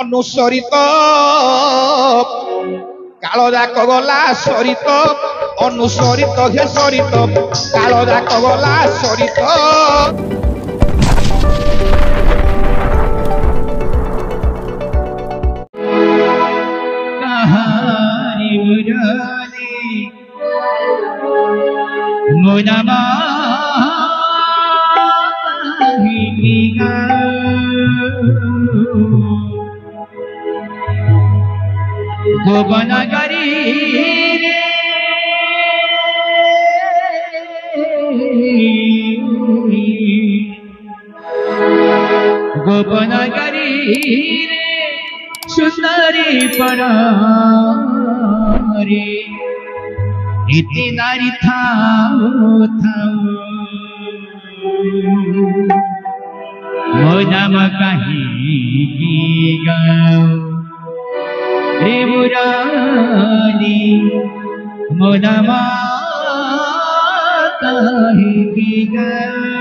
অনুসরিত কালো যাক গলা সরিত অনুসরিত হে সরিত কালো যাক গলা সরিত কাহারি মুরালি মোনামা গোবনগরী গোপনগরী সুন্দরী পরারে ইতি নারী থাও থাও মো নাম কাহি গাও রে মুরারি মো নাম কাহি গাও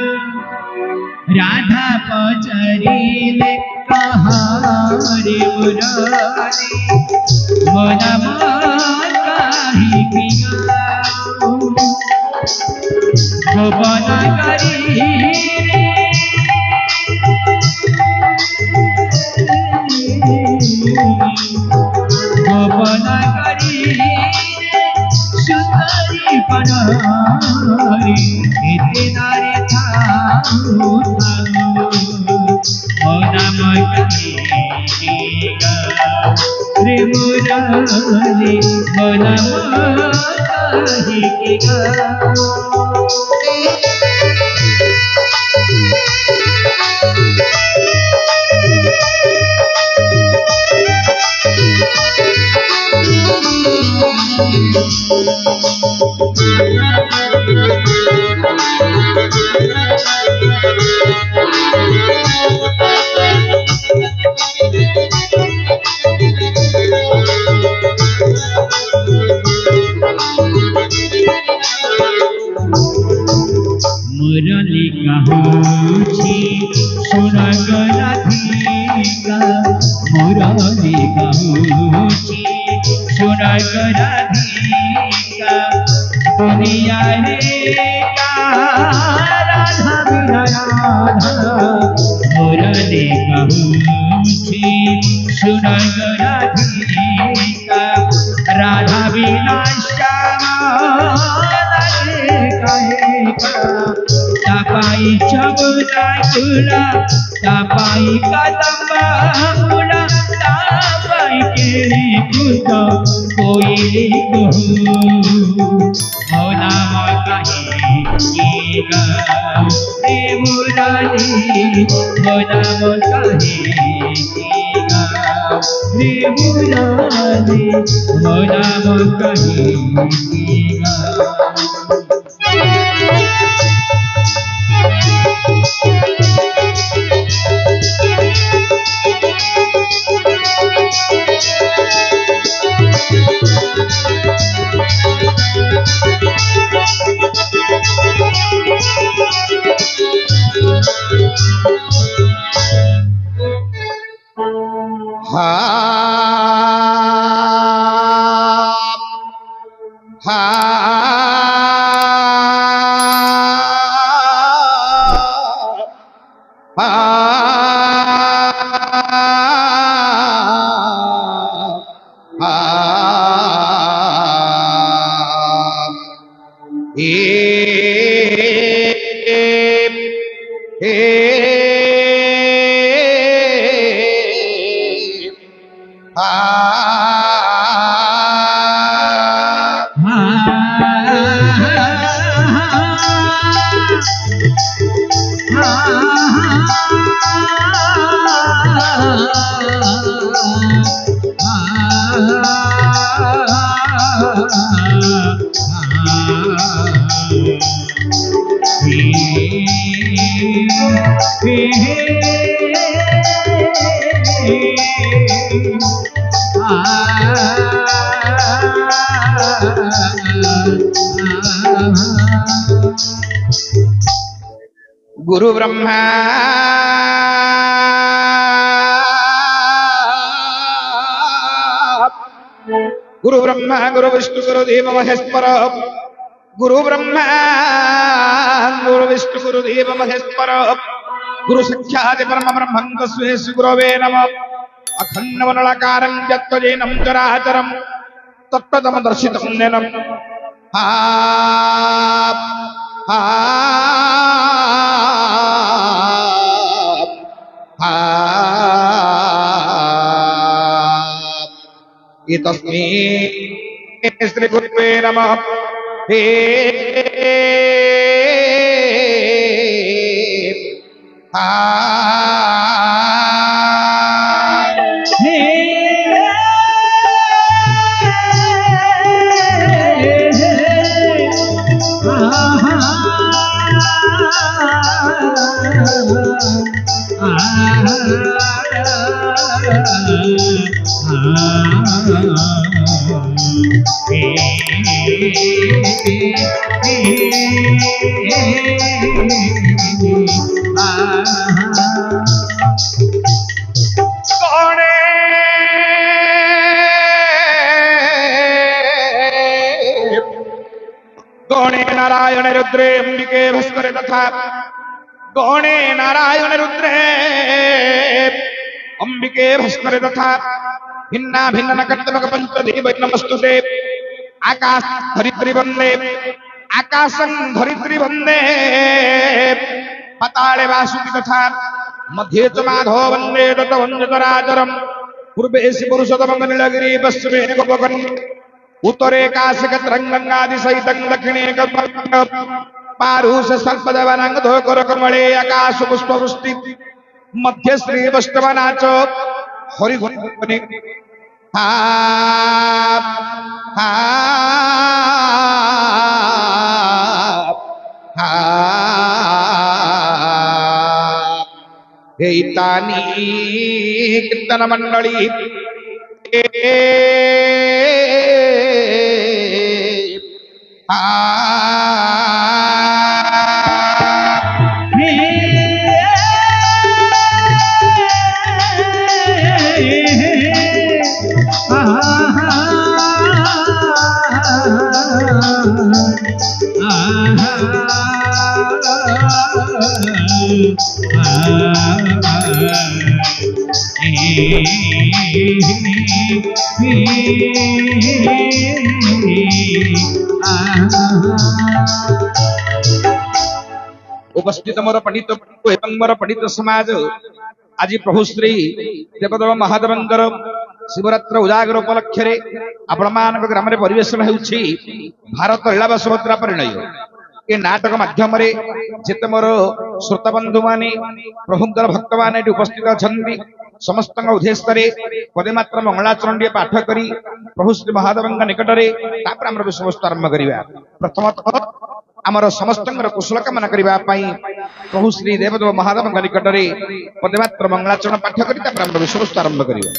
राधा पचरिले कहारे मुरारी मोना काहि गाओ गोपनगरी गोपनगरी सुंदरी पनारी इति नारी थाओ रे मुरारी मोना काहि गाओ मुरली कहूची सुरग राधिका मुरली कहूची सुरग राधिका दुनिया रे का राधा बिना राधा मुरली कहूची सुरग राधिका राधा बिना श्यामा तापाई चबुला गुला तापाई कदम्बा मुला तापाई केरी कुतो कोई कहू मोना काहि गाओ रे मुरारी मोना काहि गाओ रे मुरारी मोना काहि गाओ गुरु ब्रह्मा गुरु ब्रह्मा गुरु विष्णु गुरु देव महेश्वर गुरु ब्रह्मा गुरु विष्णु गुरु देव महेश्वर गुरु साक्षात् परम ब्रह्मं तस्मै श्री गुरवे नमः अखंड मंडलाकारं यत्त्वजेनं चराचरं तत्पदं दर्शितं नैनं हा हा हा तस्मै श्री गुरुवे नमः हे हा गौणे नारायण रुद्रे अंबिके भास्करे तथा गौणे नारायण रुद्रे अंबिके भास्करे तथा भिन्ना भिन्न नकर्तमक पंचदेव नमस्तुते आकाश धरित्री वंदे आकाशं धरित्री वंदे पताले वासुकी तथा मध्ये च माधव वंदे तत वंदतराचरम पूर्वे पुरुषोत्तम नीलगिरि पश्चिमे गोपकन् उत्तरे काशिकत्रंगंगादि सहितं दक्षिणे पारुष सर्पदवनांगधो करकमले आकाश पुष्पवृष्टि मध्य श्री वैष्णवनाच हरिघुनि हा हा हा हे तानी कीर्तन मंडली उपस्थित मोर पंडित एवं मोर पंडित समाज आज प्रभु श्री देवदेव महादेवंकर शिवरात्र उजागर उपलक्ष्य आपण मान ग्राम परिवेशन होउछि भारत लीला सुभद्रा परिणय ए नाटक माध्यम जिते मोर श्रोता बंधु माने प्रभुंकर भक्त माने उपस्थित अछंती समस्त उद्देश्य पदे मात्र मंगलाचरण पाठ करी प्रभु श्री महादेव निकट में विषय वस्तु आरंभ करवा प्रथमतः आमर समस्त कुशल कामना करने प्रभु श्री देवदेव महादेव निकट में पदे मात्र मंगलाचरण पाठ कर विषय वस्तु आरंभ करवा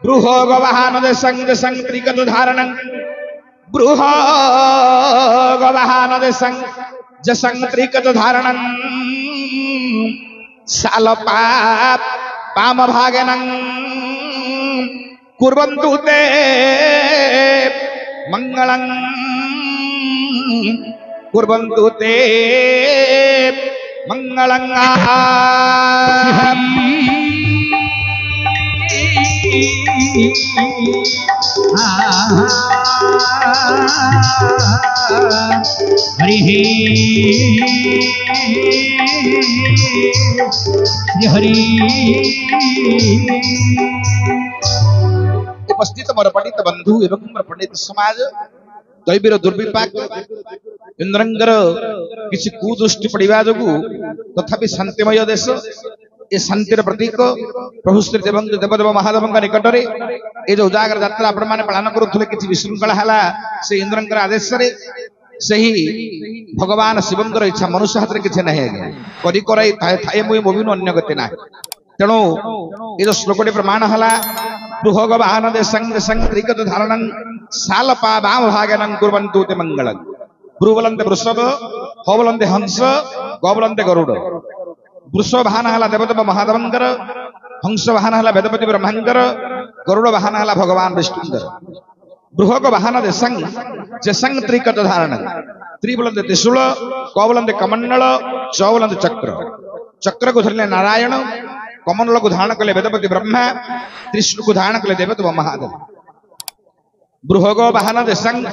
बृह गवाहन देशं त्रिकत धारणं बृह गवाहन देशं त्रिकत धारणं सालपा पाम भागनं कुर्वन्तु ते मंगलं कुर्वन्तु ते मंगलं हरि हरि उपस्थित मोर पंडित बंधु एवं मोर पंडित समाज दैवीर दुर्विपाक इंद्रंगर किसी कुदृष्टि पड़ा जो तथापि शांतिमय देश ये शांतिर प्रतीक प्रभु श्री देवदेव महादेव निकट में ये जो उजागर यात्रा आपण मैंने पालन करुले कि विशृंखला है से इंद्रंकर आदेश से ही भगवान शिवंकर इच्छा मनुष्य हाथ में किसी ना करी थाए मुई मोबिनु अन्य गति ना तेणु ये जो श्लोकटी प्रमाण है बृहग वाहन देशं त्रिकत धारणं सालपा वाम भागनं कुर्वन्तु ते मंगलं ब्रू बोलते वृषभ ह बोलते हंस ग बोलते गरुड़ वृष वाहन है देवदेव महादेवंकर हंस वाहन है वेदपति ब्रह्मांकर गरुड़ वाहन है भगवान विष्णुंकर बृहक वाहन देशंग जसंग त्रिकट धारण त्रिबुलंद त्रिशूल कबुलंद कमंडल चौबुलंद चक्र चक्र को धरले नारायण कमंडल को धारण कले वेदपति ब्रह्मा त्रिशूल को धारण कले देवदेव महादेव बृहग वाहन देशंग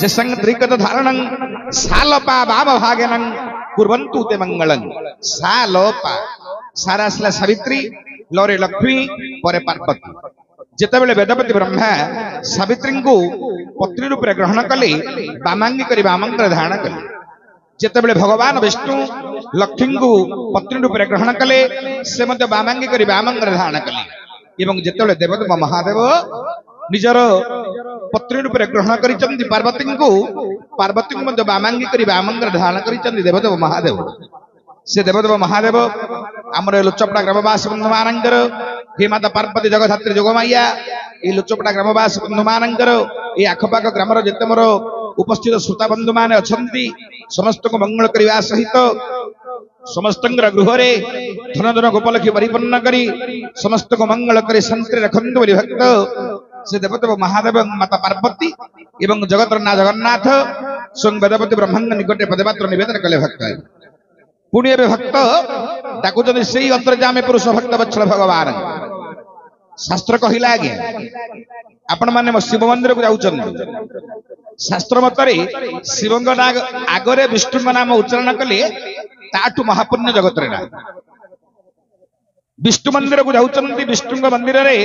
जसंग त्रिकट धारण सालपा वाम भागेनं कुर्वन्तु ते मंगलं सालोपा सारा असला सावित्री लौरे लक्ष्मी परे पार्वती जेतेबेले वेदपति ब्रह्मा सावित्री को पत्नी रूप ग्रहण कले वामांगी करी वामंत्र धारण कले जेतेबेले भगवान विष्णु लक्ष्मी को पत्नी रूप ग्रहण कले से मध्य वामांगी करी वामंत्र धारण कले एवं जेतेबेले देवदेव महादेव निजर पत्नी रूप ग्रहण करिचंदी पार्वती को मध्य वामांगी करी वामंत्र धारण करिचंदी देवदेव महादेव से देवदेव महादेव आमर लुचपड़ा ग्रामवास बंधु मानंकर हे माता पार्वती जगधात्री जोगमाइया ये लुचपड़ा ग्रामवास बंधु मानंकर ये आखपाख ग्रामर जेते मोर उपस्थित श्रोता बंधु माने अछंती समस्त को मंगल करिवा सहित समस्त गृह रे धन धन गोपलक्ष्मी परिपूर्ण करी समस्त को मंगल करी शांति रखंतु बोली भक्त से देवदेव महादेव माता पार्वती एवं जगतरना जगन्नाथ स्वयं वेदपति ब्रह्मांड निकटे पदपात्र निवेदन कले भक्त पुण्य भक्त डाकुचंदी से अंतर्जामी पुरुष भक्त वत्सल भगवान शास्त्र कहला आगे आपण माने शिव मंदिर को जाउचंदी शास्त्र मतरे शिवंग आगरे विष्णु नाम उच्चारण कले ताठु महापुण्य जगत रे ना विष्णु मंदिर को जाउचंदी विष्णु मंदिर रे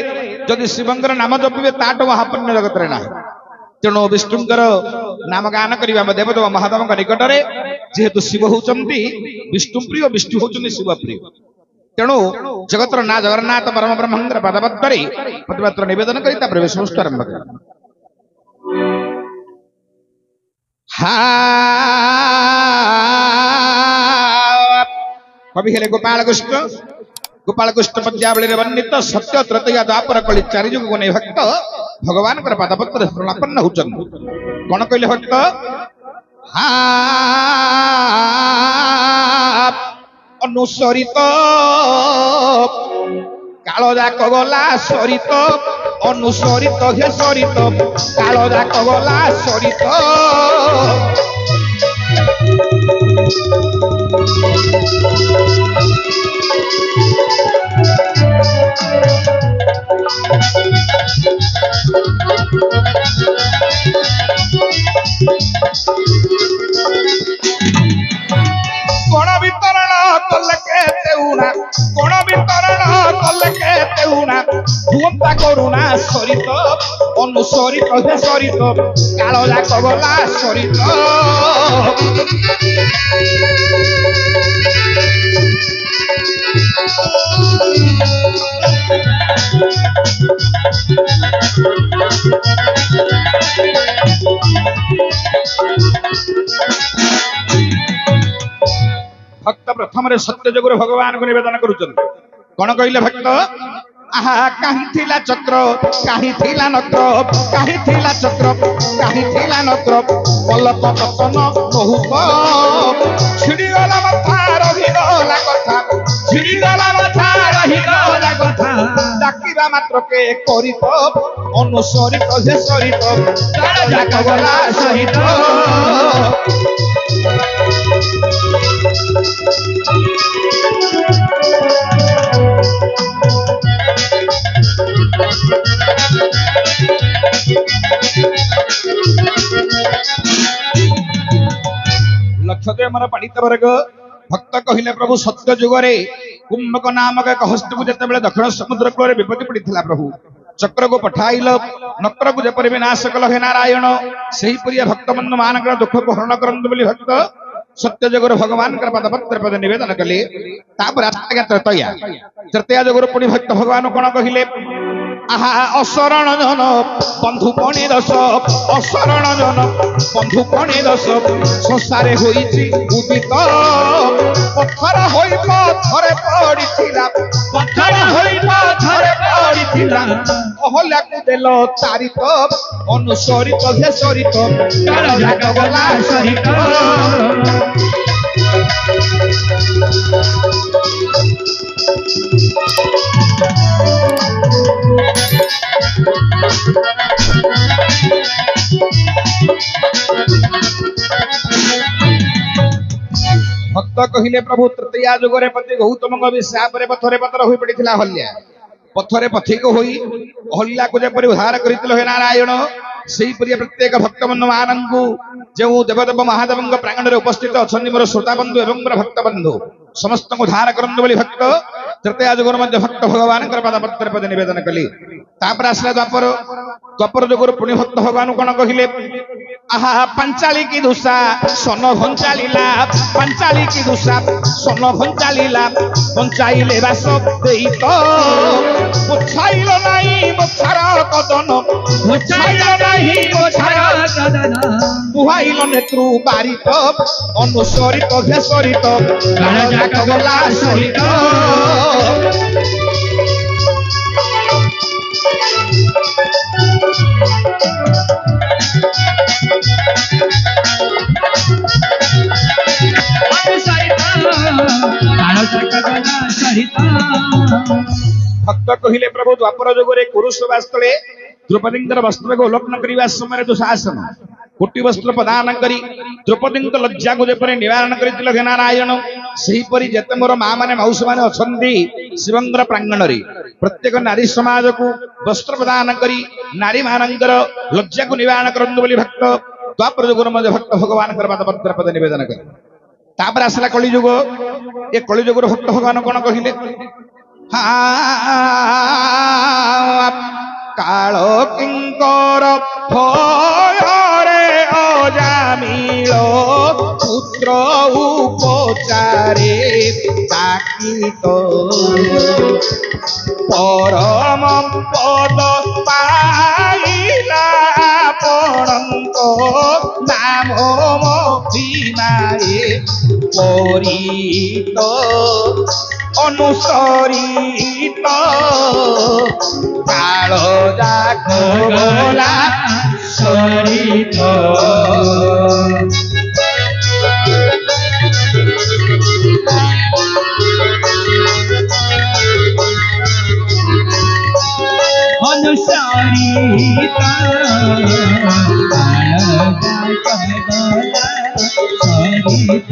जदि शिवंगर नाम जपिबे ताठु महापुण्य जगत रे ना तेणु विष्णुंकर नाम गान करिबा देवदेव महादेव निकट रे जेहेतु शिव होचंदी विष्णु प्रिय विष्णु होचंदी शिव प्रिय तेणु जगतर ना जगन्नाथ परम ब्रह्मांड पदपत्तरे पदपत्र निवेदन करी ता प्रवेश आरंभ कर हा कवि हेले गोपाल कृष्ण पद्यावली वर्णित सत्य तृतीया द्वापर कली चारि जुग गुणे भक्त भगवान कर पदपत्र समापन्न होचंदी कोन कहले भक्त हा अनुसरित काल जाक गला सरित अनुसरित हे सरित काल जाक गला सरित कोण वितरण कलके तेउना कोण वितरण कलके तेउना भूता करुणा सरित अनुसरित हे सरित काल जाक गला सरित भक्त प्रथम रे सत्य जगुर भगवान को निवेदन करुचन कोन कहले भक्त आहा काहि थिला चक्र काहि थिला नक्र काहि थिला चक्र काहि थिला नक्र पलक पतन बहुत छिड़ी गला माथा रही गला कथा छिड़ी गला माथा रही गला कथा डाकिबा मात्र के करित अनुसरित जे सरित काल जाक गला सहित लक्षते मन पंडित वर्ग भक्त कहिले प्रभु सत्य जुगरे कुंभक नामक एक हस्त को जेते बेले दक्षिण समुद्र कूल विपत्ति पड़िथिला प्रभु चक्र को पठाइल नक्र को जेपरि विनाश कल हे नारायण सही प्रिय भक्त बंधु मानकर दुख को हरण करंतु बोली भक्त सत्य जगुर भगवान कर पदपत्र पद निवेदन कले तापर तृतीया जगुर पुणी भक्त भगवान कोन कहिले आहा अशरण जन बंधु पणी दस अशरण जन बंधु पणी दस संसारे होईची उदित पत्थर होई पत्थरे पड़िथिला पत्थर होई पत्थरे पड़िथिला अहल्या को देलो तारित अनुसरित हे सरित काल जाक गला सहित भक्त कहिले प्रभु तृतीया जुगरे पति गौतम विश्रापरे पथरे पतर होई पड़िथिला हल्या पथरे पथिक होई अहल्या को जेपरि उद्धार करितलो हे नारायण सेही परि प्रत्येक भक्त बंधु मानंकु जो देवदेव महादेवंग प्रांगण रे उपस्थित अछन्नि मोर श्रोता बंधु एवं मोर भक्त बंधु समस्त को उद्धार करंदु बोली भक्त तृतीया जुगर मध्य भक्त भगवान पाद पत्र पद निवेदन कली तापर आसला द्वापर द्वापर जुगर पुण्य भक्त भगवान कोन कहिले आहा पंचाली की दुसा सोन घंचालीला पंचाली की दुसा सोन घंचालीला पंचाइले बास देई तो पुछाइलो नाही मोछार कदन पुछाइलो नाही मोछार कदन बुहाइलो नेत्रु बारित अनुसरित घेसरित गाना जाक गला सहित भक्त कहिले प्रभु द्वापर जुगरे कुरुश्रवास तले द्रौपदींकर वस्त्र को उल्लंघन करने समय दुशासन कोटि वस्त्र प्रदान करी द्रौपदी लज्जा को जेपरि निवारण करथिल हे नारायण सेही परि जेते मोर मां माने मौसी माने अछंती शिवंगर प्रांगण रे प्रत्येक नारी समाज को वस्त्र प्रदान करी नारी मानंकर लज्जा को निवारण करंदु बोली भक्त द्वापर जुगर मध्ये भक्त भगवान पाद पत्र पद निवेदन करे तापर आसला कलिजुग ए कलिजुगर भक्त भगवान कोन कहिले काल किंकर भयरे अजामिल पुत्र उपचारे ताकित परम पद पाइला आपणक नाम महिमाए परित अनुसरित काल जाक गला सरित अनुसरित काल जाक गला सरित